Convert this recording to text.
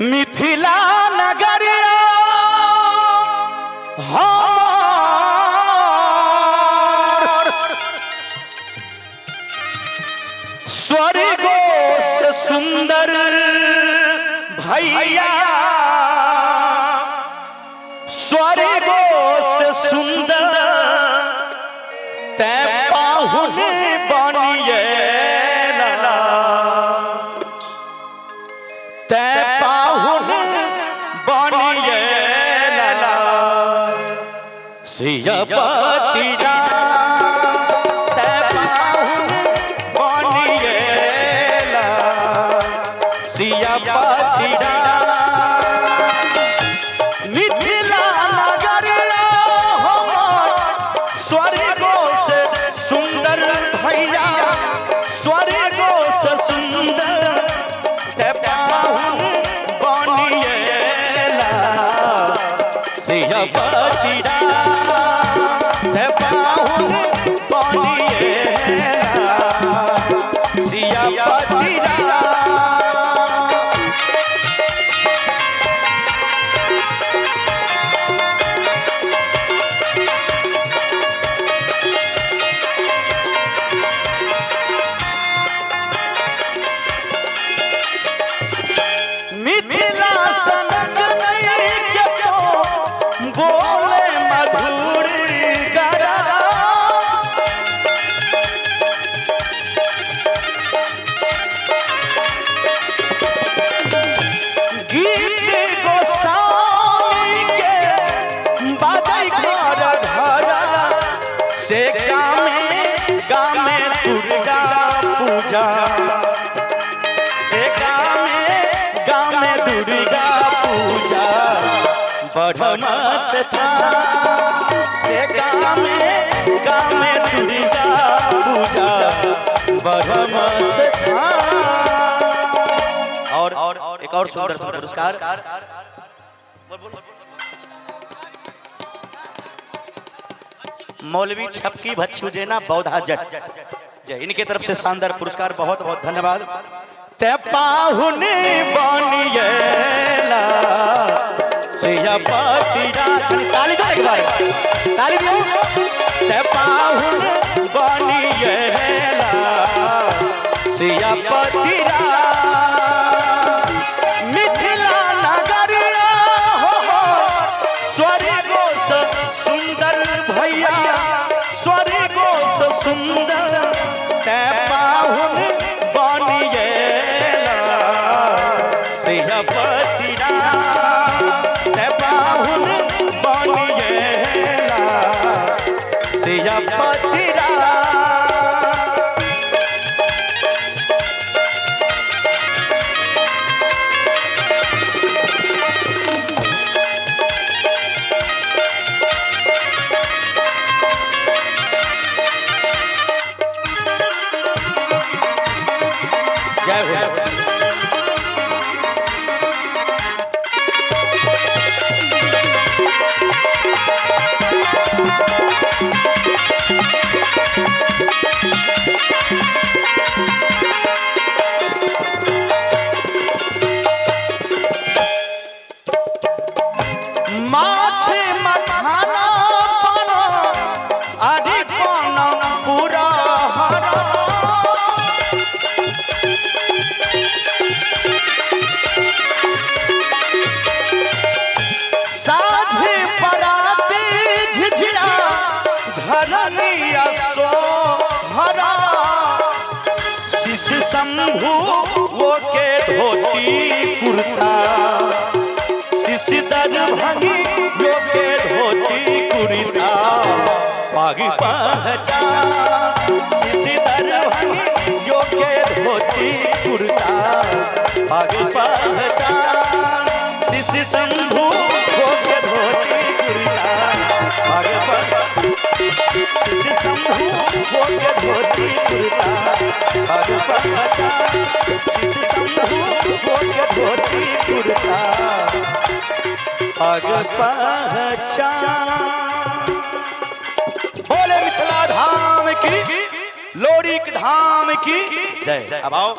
मिथिला नगरिया स्वर्गो से सुंदर भैया, स्वर्गो से सुंदर ते पाहुन बनिए लला, ते पाहुन बनिए लला सियापति मिथिला नगरिया स्वर्गो से सुंदर भैया, स्वर्गो से सुंदर ते पाहुन बनिएला सियापति ते पाहुन बनिएला सियापति मिथिला सनक नहीं के तो बोले मधुर गरा, गीत गोसाई के बाजै घर घर से गामे दुर्गा पूजा, से गामे दुर्गा पूजा बढ़मस था, से गामे दुर्गा पूजा बढ़मस था। और एक और सुंदर पुरस्कार मौलवी छपकी भच्छू जेना बौद्धा जट, इनके तरफ से शानदार पुरस्कार, बहुत बहुत धन्यवाद। ते पाहुन बनिएला सियापति ताली दो एक बार, ताली दो। ते पाहुन बनिएला सियापति मिथिला नगरिया स्वर्गो से सुंदर भैया, स्वर्गो से सुंदर ते पाहुन बनिएला सियापति ते पाहुन बनिएला सियापति जय हो। माछे मखाना पाना आदि पाना पूरा हरा, साझे पराते झिझिया झरनिया सोहरा, शिष शंभु वो के धोती कुर्ता, शिष दरभंगी वो के धोती कुर्ता पागी पहचान, शिष दरभंगी वो के धोती कुर्ता पागी पहचान, शिष शंभु वो के धोती कुर्ता पागी पहचान, शिष शंभु वो के धोती कुर्ता पागी पहचान, शिष शंभु वो के धोती कुर्ता पागी पहचान। बोले मिथिला धाम की, लोरिक धाम की जय। अब आओ।